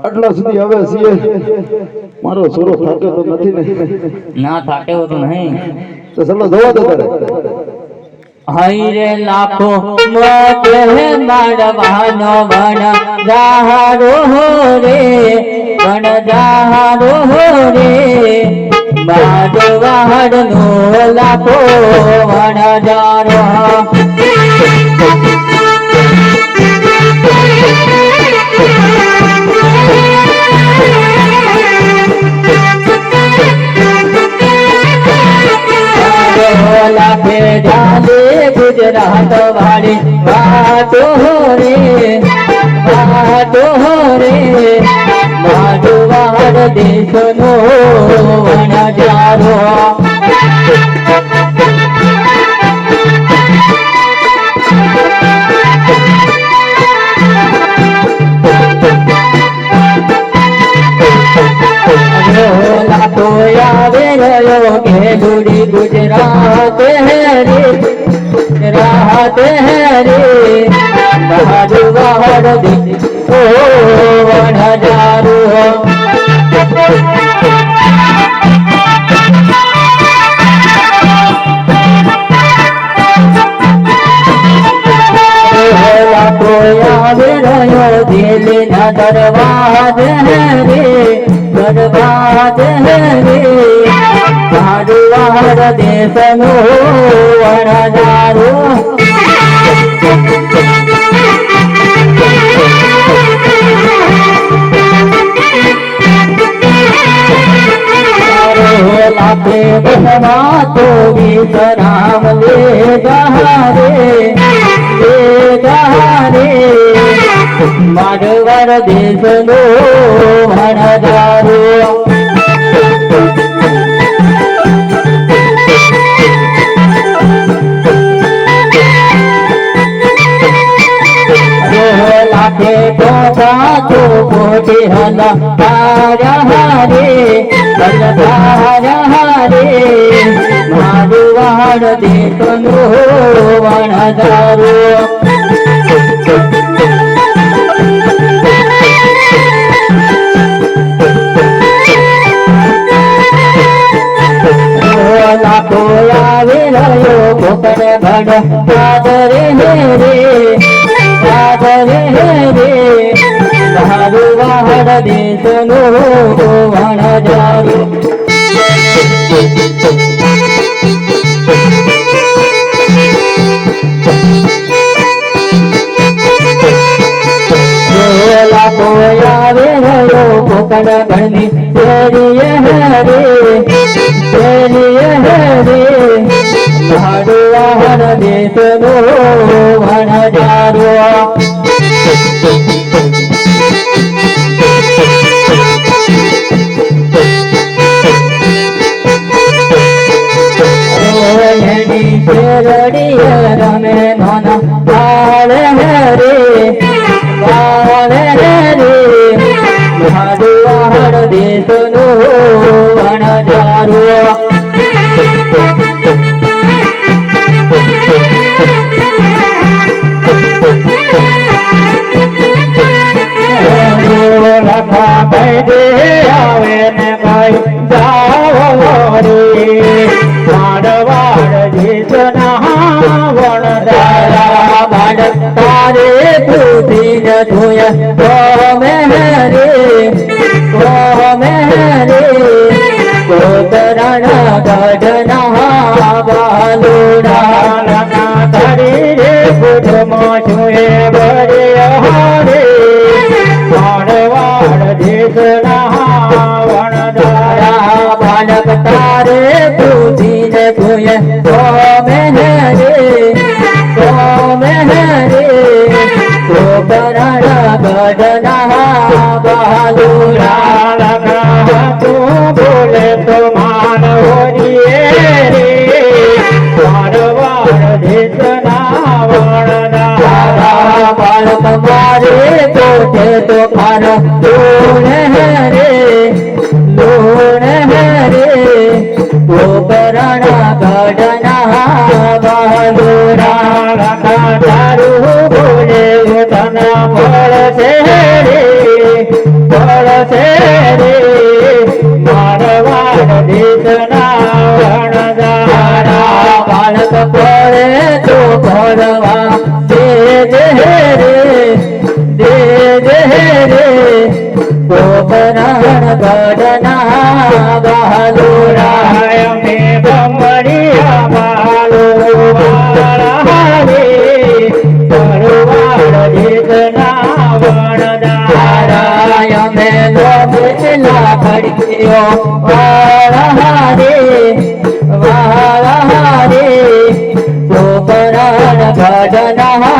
આટલા સુધી હવે છીએ મારો સોરો થાકે તો નથી ને ના થાકે તો નહીં તો ચલો જોવા દો તારે હઈ રે લાખો મોતે માડવાનો વણ જાહારો રે વણ જાહારો રે માડવાનો લાખો વણ જારો ગુજરાત વાળી વાતો રે માધુવાડ દેશનો વણજારો લાતો આવે રહ્યો કે દુડી ગુજરાત રે राहत है रे महाजुवाड़ ओ वनजारो दिल न दरवाज है रे दरवाज है रे महाजुवाड़ देशनो वनजारो लाखे बनवा तो विश्राम ले गहारे माधवर देश नो भणजारो लाखे टोटा तो कोटे हला हरे हरे माधुवाड़ देखनो वणजारो लाखो आवे रहो कोकण भण आदरे रे माधुवाड़ देखनो वणजारो लाखो आवे रहो कोकण भणी तेरिये हरे माधुवाड़ देखनो वणजारो માં કઈ દે આવે ને કઈ જાવ રે મારવાડ જીતના વણદારા બાળક તારે પૂછીને ધોય તો મેરે કોતરણ ગઢના બાલુડા તારી રે પુઠમાં છુએ બરે હરે મારવાડ દેશના વણદારા બાળક તારે પૂછીને ધોય તો મેરે કોતરણ ગઢના બાલુડા તું બોલે તો માન હોરીએ રે મારવાડ દેશના વણદારા બાળક મારે તો છે તો ખાનો લોણ રે કોકરણ ગઢના બાલુડા તારું બોલે તન મળશે રે મારવાડ દેશના વણદારા બાળક પડે તો ભરવા દે કોકરણ ગઢના બાલુડા મે બમડિયા બાલો વાળા રે મારવાડ દેશના વણદારા મે લોબેલા ખડકીઓ વાળા રે કોકરણ ગઢના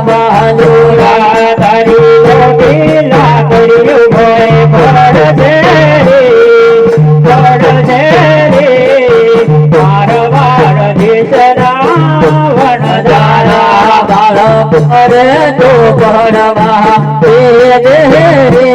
બાલુડા તારી લોબેલા ખડકીઓ પડશે રે મારવાડ દેશના વણદારા બાળક કરે તો ભણવા દે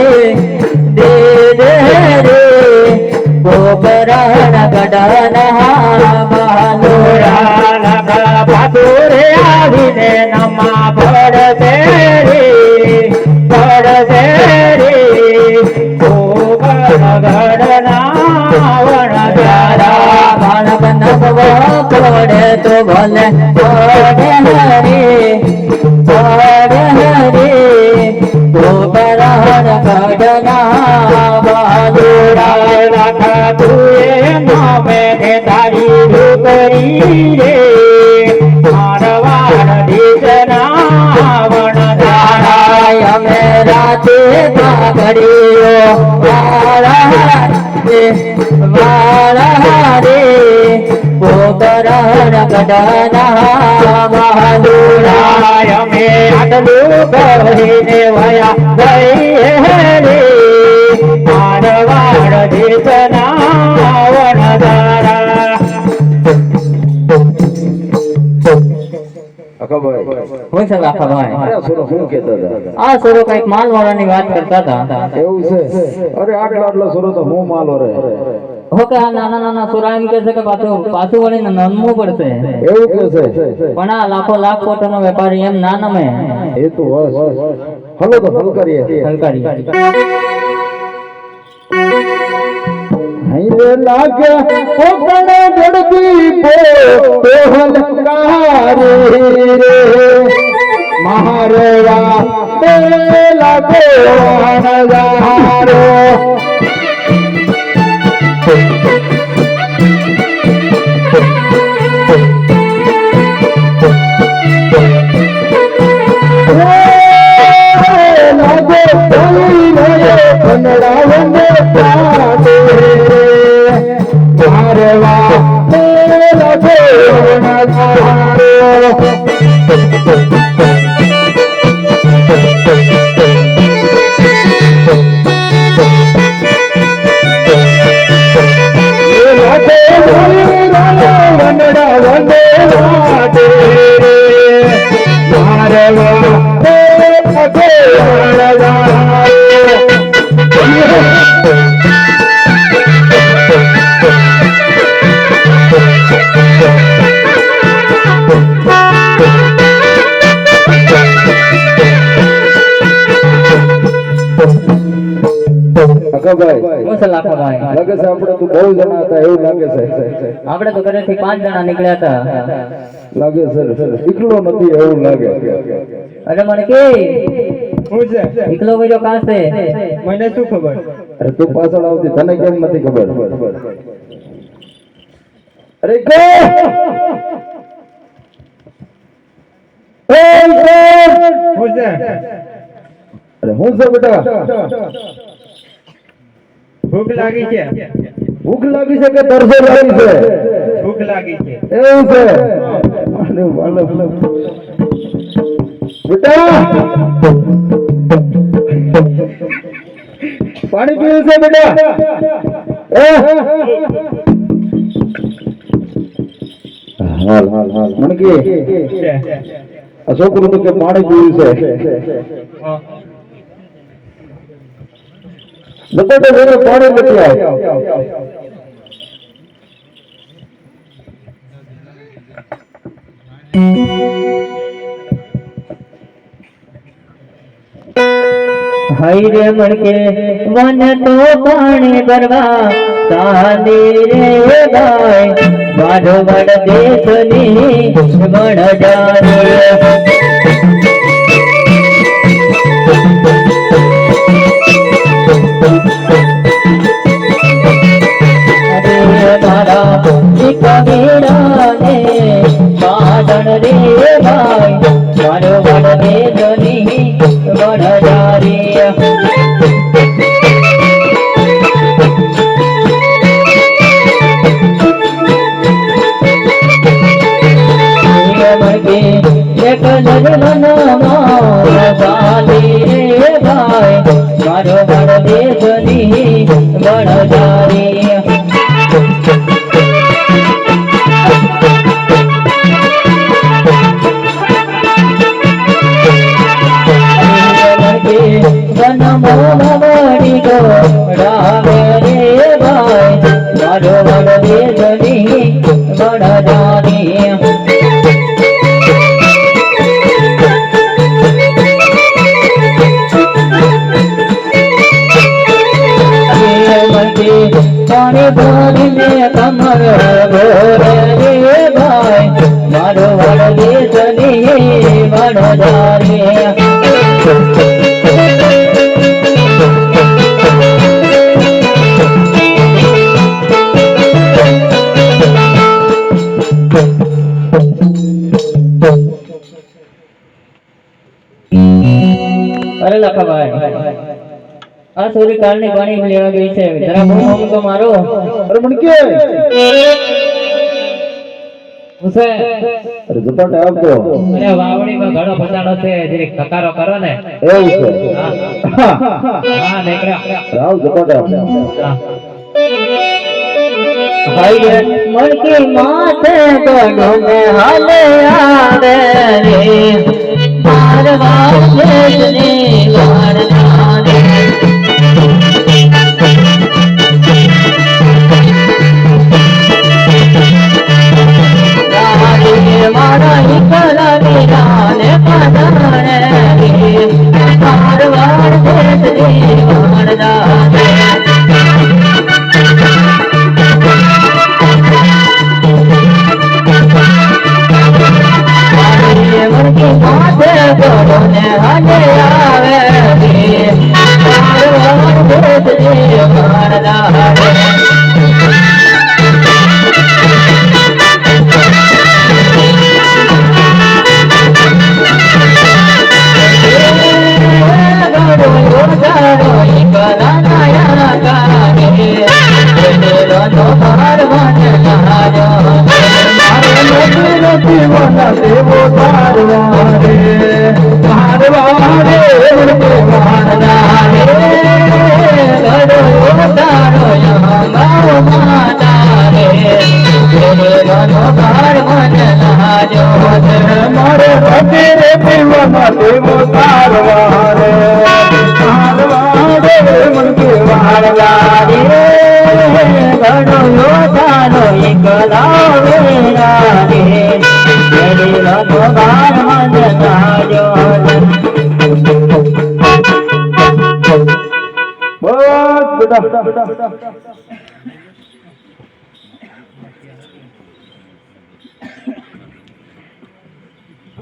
કોકરણ ગઢના બાલુડા પાતુરે આવીને નમા પડશે રે કોકરણ ગઢના વણદારા બાળક નભવો પડે તો ભલે પડે કોકરણ ગઢના બાલુડા તુએ નામે તારી ઢોકરી રે મારવાડ દેશના વણદારા અમે રાતે પાઘડીઓ વાળા રે કોકરણ ગઢના બાલુડા અમે આટલું કહીને વયા ગઈ રે મારવાડ દેશના વણદારા અખાભાઈ છે આખાભાઈ અરે સુરો શું કહેતા હતા આ સુરો કઈક માલવાળાની વાત કરતા હતા એવું છે અરે આટલા સુરો તો હું માલો રે ઓકે આ નાના નાના સુરા એમ કે છે કે પાછું વળીને નમવું પડશે એવું કે છે પણ આ લાખો લાખ કોટીનો વેપારી એમ ના નમે એ તો હલો તો હલ કરીએ હલકારી હૈલે લાગે કોકણ જડતી પો હલકારી રે મહારેવા બેલા કોણગારો અકાભાઈ હું છે લાખાભાઈ? લાગે છે આપણે તો બહુ જણા હતા એવું લાગે છે. આપણે તો ઘરેથી 5 જણા નીકળ્યા હતા. લાગે છે એકલો નથી એવું લાગે. અરે મને કે હું છે એકલો ગયો કાં છે? મને શું ખબર? અરે તું પાછળ આવતી તને કેમ નથી ખબર? અરે કે હું છે અરે હું છે બેટા? ભૂખ લાગી છે ભૂખ લાગી છે કે તરસો લાગી છે? ભૂખ લાગી છે એવું છે. અને વાલો બેટા પાણી પીવું છે બેટા? હાલ હાલ હાલ મણકી છે આ છોકરું તો કે પાણી પીવું છે. હા. લપટે જઈને પાણી નથી આવ. હાઈ રે મણકે વન તો પાણી ભરવા ચાંદી રે ભાઈ મારો વડ દેશની વણ જાને મારા કબીરાને માદણ રે ભાઈ મારો વડ દેશની વણ જારી મારો વડ દેશની વણ જારી વનમો વડી ગો રામે રે ભાઈ મારો વડ દેશની વણ જારી પાણી ભરીને કમર ભોરે રે ભાઈ મારો વડ દેશની વણ જારી અરે લખાભાઈ આ સોરી કાલની પાણી લેવા ગઈ છે જરા બહુ આમ તો મારો અરે મણકી ઉસે અરે ઝપાટે આવતો. અરે વાવડીમાં ઘણો પચાડો છે જરીક કકારો કરો ને એવું છે. હા નીકળ્યા રાવ ઝપાટે આવ. ભાઈ મણકી માથે ગઢો મે હાલે આવે રે મારવા દેશની વારદાને મારા એકલા વિરાને પધારે રે મારવા દેશની વારદાને માથે ગઢો ને હાલે આવે રે મારવા દેશની વારદાને બોલ બેટા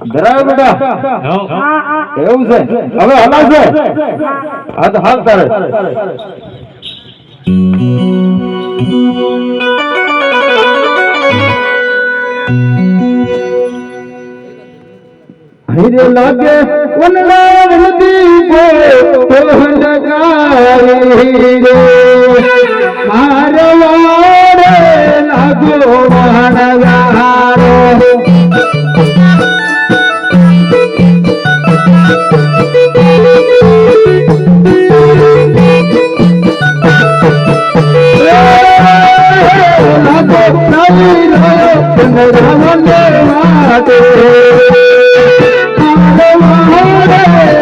ધરાવ બેટા એવું છે હવે હલાશે હા તો હાલ તારે હીરે લાગે વનરાવ નદી કો તોહન ગારી રે મારવાડે લાગો વનરારો લાગો નવી વનરાવને વાટે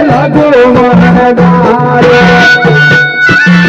લાગો વનરારો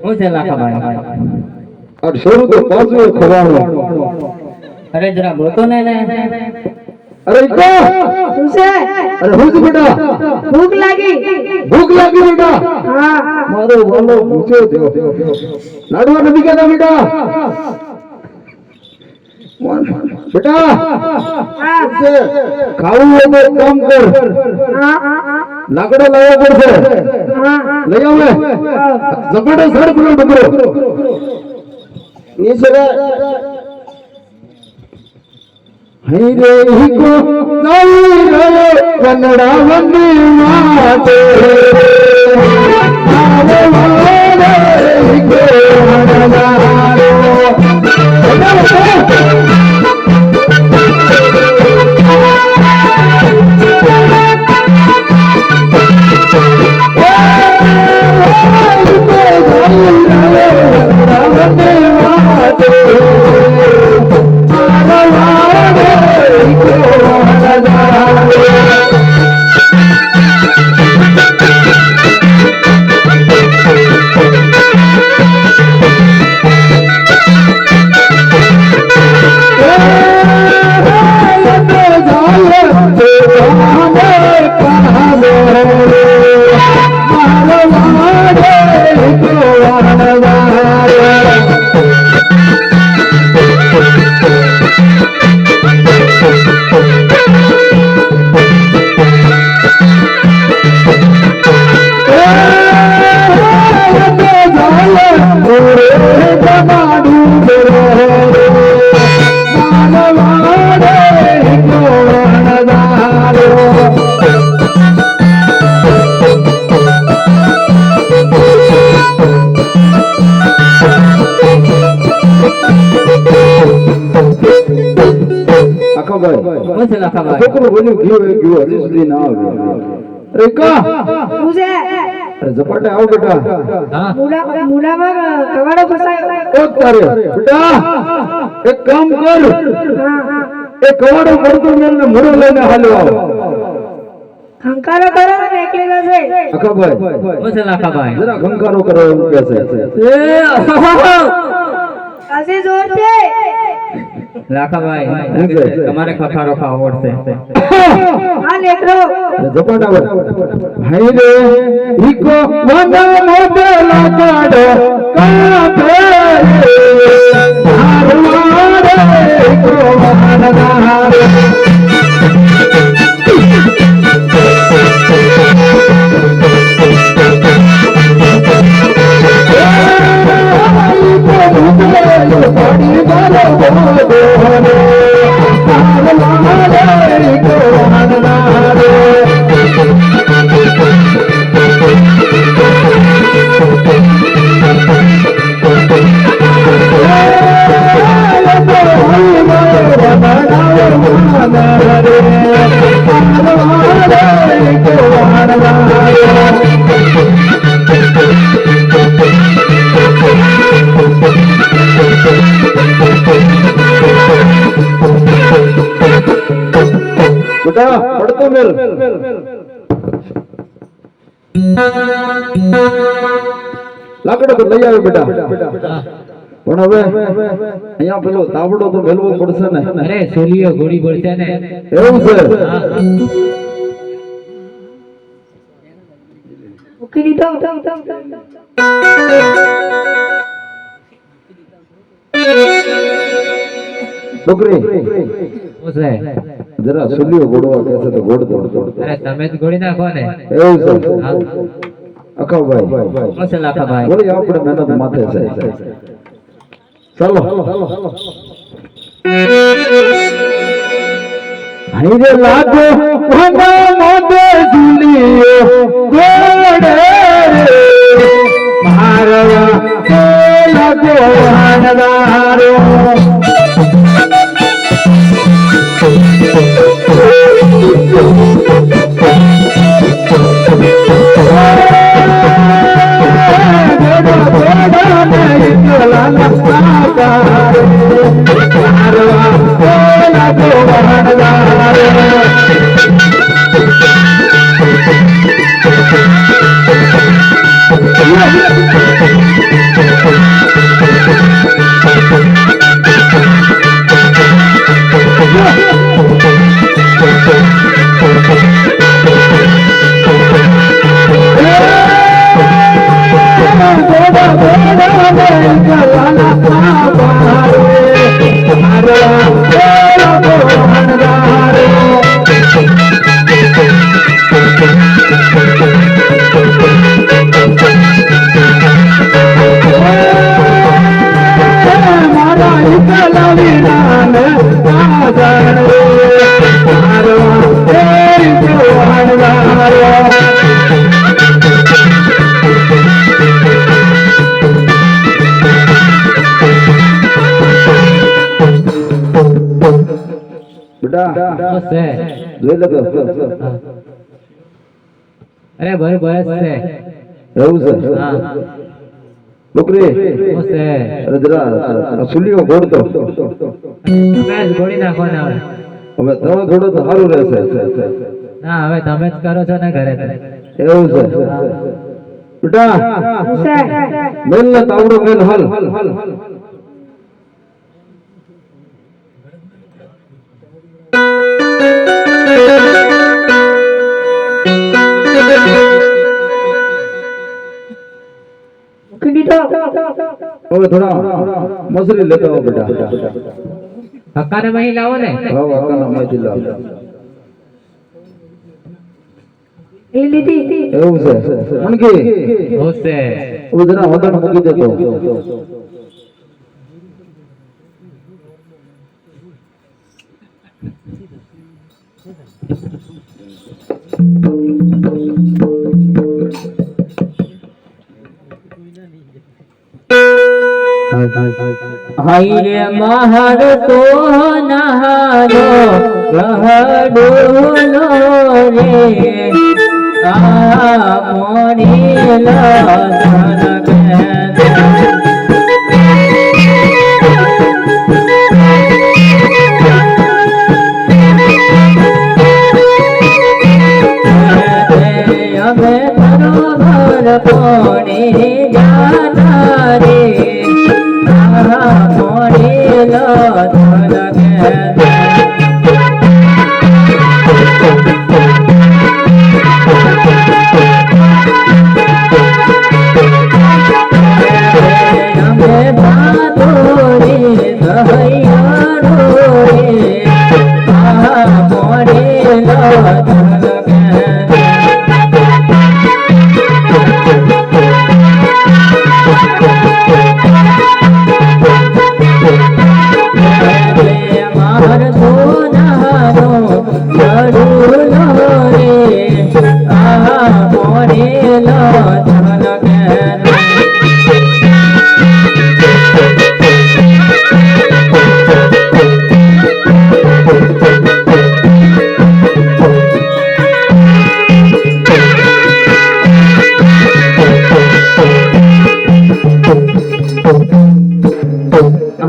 હું છે લાખાભાઈ અરે શરૂ તો પાછું ખવાનું અરે જરા બોલતો ને અરે ઈકો શું છે? અરે હું છું બેટા ભૂખ લાગી બેટા હા મારો વાલો ભૂખ્યો થયો લાડવા નથી ખાતા બેટા બેટા હા ખાવું હોય તો એક કામ કર હા લાકડા લાવવા પડશે હા લઈ આવે ઝપડે સર પેલો ડબરો નીચે હઈ રે હિકો નાઈ રે કનડા વંદી માતે આવે વારે હિકો હનદારો હું છે લાખાભાઈ છોકરો બન્યું ગયો હજી સુધી ના આવ્યો અરે કા શું છે? અરે ઝપાટે આવ બેટા હા મુડામાં કવાડો ફસાયો ઓ તારે બેટા એક કામ કર એ કવાડો પડતો મેલ ને મોડો લઈને હાલ્યો આવ ખંકારો કરો ને એકલી જશે અખાભાઈ હું છે લાખાભાઈ જરા ખંકારો કરો એવું કહે છે હજી જોર છે લાખાભાઈ શું છે? તમારે ખખારો ખાવો પડશે હા નેકરો ઝપાટા આવે હાઈ રે ઈકો વના મોટે લાગાડો કાપે હારવાડે ઈકો વનરારે પાડી વાલો બોલો હારવાડે ઈકો વનરારે બેટા પડતો મેલ લાકડો તો લઈ આવ્યો બેટા પણ હવે અહીંયા પેલો તાવડો તો મેલવો પડશે ને અરે સોલીઓ ઘોડી પડશે ને એવું છે મૂકી દીધો છોકરી શું છે? જરા સુલિયો ગોળવા કહે છે તો ગોળ દો અરે તમે જ ઘોડી નાખો ને એવું છે હા. અખાભાઈ શું છે લાખાભાઈ? બોલી આપણે મહેનત માથે છે ચાલો હૈરે લાગો ભગા મોટે સુલિયો ગોળે મારવા લાગો વાનદારો શું છે? જોઈ લે તો અરે બરોબર જ છે એવું છે હા. છોકરી શું છે? અરે જરા સુલિયો ગોળ દો તમે જ ઘોડી નાખો ને હવે. હવે તમે થોડો તો સારું રહેશે ના હવે તમે જ કરો છો ને ઘરે તો. એવું છે બેટા મેલ ને તાવડો મેલ હાલ મૂકી દીધો હવે થોડા મસરી લેતા આવો બેટા હક્કાને મહી લાવો ને હવે આકાના માંથી લાવ લીધી એવું છે મણકી શું છે? ઉધરા વતન મૂકી દેતો હાય રે મહર તો નહારો ગહડોલો રે આ મોરી અમે બરોબર કોણે જાના રે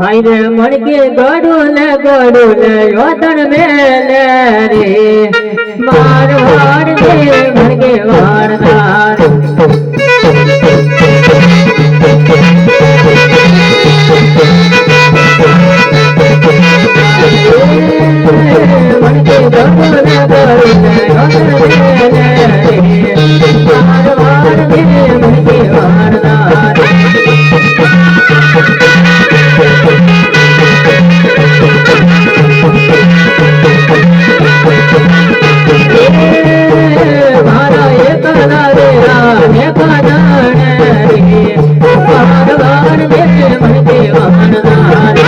હાય રે મણકે ગોડું ને યોતન મેલે રે માર વાડ દે મણકે વાડનાર મણકે ગોડું ને યોતન મેલે રે માર વાડ દે મણકે વાડનાર મારા એકલા રે રામે કાનણ રે ભગવાન દે મણકે વાણનાર